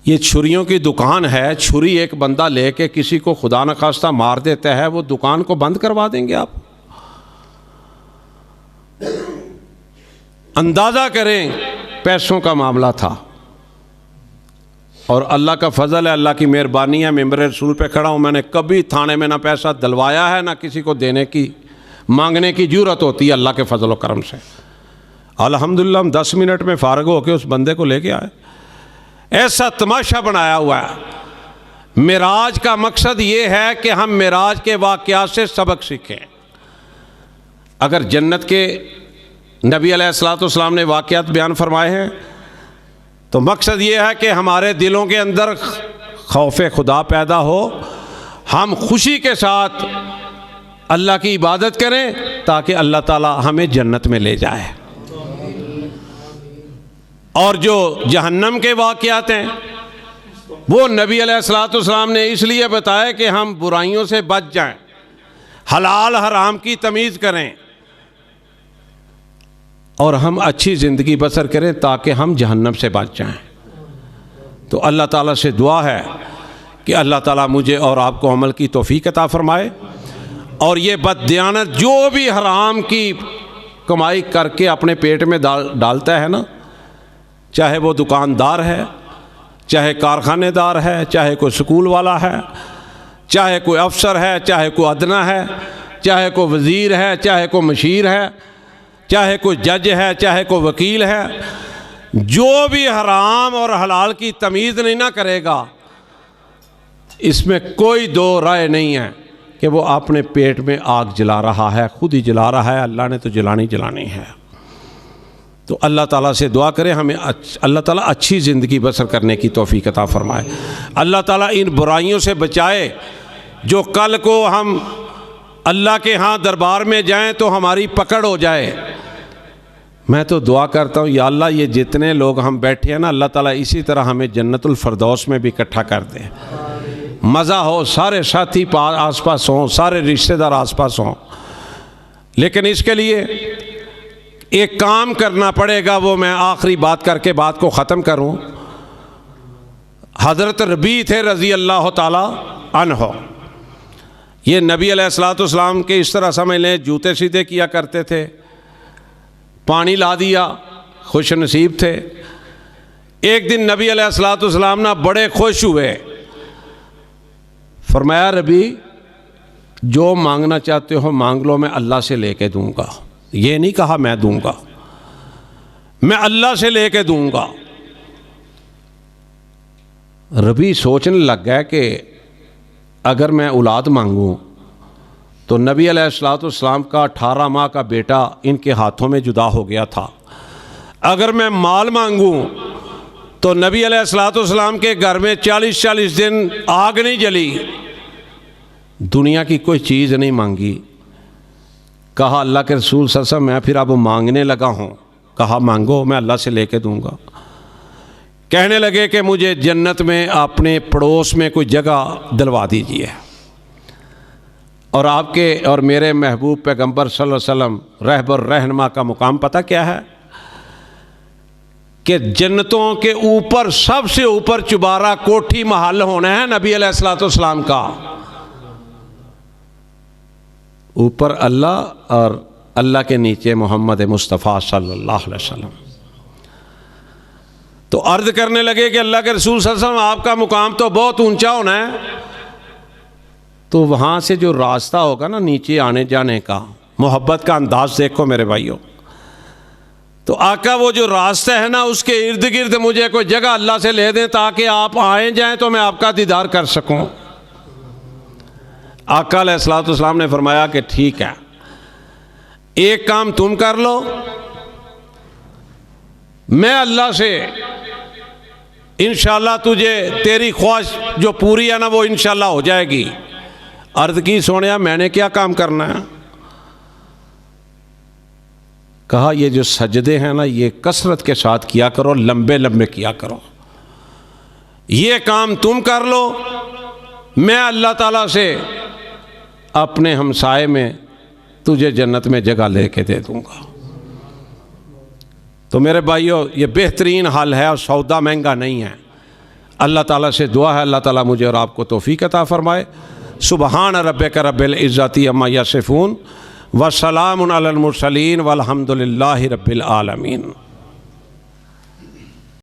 ये छुरियों की दुकान है, छुरी एक बंदा लेके किसी को खुदा न खास्ता मार देता है, वो दुकान को बंद करवा देंगे आप? अंदाज़ा करें पैसों का मामला था। और अल्लाह का फ़ज़ल है, अल्लाह की मेहरबानी है, मेंबर रसूल पे खड़ा हूँ। मैंने कभी थाने में ना पैसा दिलवाया है, ना किसी को देने की मांगने की ज़रूरत होती है, अल्लाह के फ़ज़ल व करम से। अल्हम्दुलिल्लाह हम 10 मिनट में फ़ारग होकर उस बंदे को लेके आए। ऐसा तमाशा बनाया हुआ है। मिराज का मकसद ये है कि हम मिराज के वाक़यात से सबक सीखें। अगर जन्नत के नबी अलैहिस्सलाम ने वाक़यात बयान फरमाए हैं तो मकसद ये है कि हमारे दिलों के अंदर खौफ खुदा पैदा हो, हम खुशी के साथ अल्लाह की इबादत करें ताकि अल्लाह ताला हमें जन्नत में ले जाए। और जो जहन्नम के वाक़यात हैं वो नबी अलैहिस्सलाम ने इसलिए बताया कि हम बुराइयों से बच जाएं, हलाल हराम की तमीज़ करें और हम अच्छी ज़िंदगी बसर करें ताकि हम जहन्नम से बच जाएं। तो अल्लाह ताला से दुआ है कि अल्लाह ताला मुझे और आपको अमल की तौफीक अता फरमाए। और ये बददियानत जो भी हराम की कमाई करके अपने पेट में डालता है ना, चाहे वो दुकानदार है, चाहे कारखानेदार है, चाहे कोई स्कूल वाला है, चाहे कोई अफसर है, चाहे कोई अदना है, चाहे कोई वज़ीर है, चाहे कोई मशीर है, चाहे कोई जज है, चाहे कोई वकील है, जो भी हराम और हलाल की तमीज़ नहीं ना करेगा, इसमें कोई दो राय नहीं है कि वो अपने पेट में आग जला रहा है, खुद ही जला रहा है। अल्लाह ने तो जलानी है। तो अल्लाह ताला से दुआ करें हमें अल्लाह ताला अच्छी ज़िंदगी बसर करने की तौफीक अता फरमाए। अल्लाह ताला इन बुराइयों से बचाए जो कल को हम अल्लाह के यहाँ दरबार में जाएं तो हमारी पकड़ हो जाए। मैं तो दुआ करता हूँ या अल्लाह ये जितने लोग हम बैठे हैं ना, अल्लाह ताला इसी तरह हमें जन्नतुल फरदौस में भी इकट्ठा कर दे। मज़ा हो, सारे साथी आस पास हों, सारे रिश्तेदार आस पास हों। लेकिन इसके लिए एक काम करना पड़ेगा, वो मैं आखिरी बात करके बात को ख़त्म करूँ। हज़रत रबी थे रज़ी अल्लाह ताला अन्हो, ये नबी अलैहिस्सलाम के इस तरह समझ लें जूते सीधे किया करते थे, पानी ला दिया, खुश नसीब थे। एक दिन नबी अलैहिस्सलाम ना बड़े खुश हुए, फरमाया रबी जो मांगना चाहते हो मांग लो, मैं अल्लाह से लेके दूंगा। ये नहीं कहा मैं दूंगा, मैं अल्लाह से लेके दूंगा। रबी सोचने लग गया कि अगर मैं औलाद मांगूं तो नबी अलैहिस्सलाम का 18 माह का बेटा इनके हाथों में जुदा हो गया था। अगर मैं माल मांगूं तो नबी अलैहिस्सलाम के घर में 40-40 दिन आग नहीं जली, दुनिया की कोई चीज़ नहीं मांगी। कहा अल्लाह के रसूल सल्लल्लाहु अलैहि वसल्लम मैं फिर अब मांगने लगा हूँ। कहा मांगो, मैं अल्लाह से लेके दूंगा। कहने लगे कि मुझे जन्नत में अपने पड़ोस में कोई जगह दिलवा दीजिए, और आपके और मेरे महबूब पैगंबर सल्लल्लाहु अलैहि वसल्लम रहबर रहनुमा का मुकाम पता क्या है कि जन्नतों के ऊपर सबसे ऊपर चुबारा कोठी महल होना है नबी अलैहिस्सलाम का। ऊपर अल्लाह और अल्लाह के नीचे मोहम्मद मुस्तफ़ा सल्लल्लाहु अलैहि वसल्लम। तो अर्ज़ करने लगे कि अल्लाह के रसूल सल्लल्लाहु अलैहि वसल्लम आपका मुकाम तो बहुत ऊंचा होना है, तो वहाँ से जो रास्ता होगा ना नीचे आने जाने का, मोहब्बत का अंदाज देखो मेरे भाइयों। तो आका वो जो रास्ता है ना उसके इर्द गिर्द मुझे कोई जगह अल्लाह से ले दें ताकि आप आए जाएं तो मैं आपका दीदार कर सकूं। आका अलैहिस्सलाम ने फरमाया कि ठीक है, एक काम तुम कर लो, मैं अल्लाह से इंशाल्लाह तुझे तेरी ख्वाहिश जो पूरी है ना वो इंशाल्लाह हो जाएगी। अर्ज़ की सोनिया मैंने क्या काम करना है? कहा ये जो सजदे हैं ना ये कसरत के साथ किया करो, लंबे लंबे किया करो, ये काम तुम कर लो, मैं अल्लाह ताला से अपने हमसाए में तुझे जन्नत में जगह लेके दे दूंगा। तो मेरे भाइयों ये बेहतरीन हल है और सौदा महंगा नहीं है। अल्लाह ताला से दुआ है अल्लाह ताला मुझे और आपको तौफीक अता फरमाए। सुबहान रब्बिक रब्बिल इज़्ज़ति अम्मा यसिफून व सलामुन अलल मुरसलीन वल्हम्दुलिल्लाहि रब्बिल आलमीन।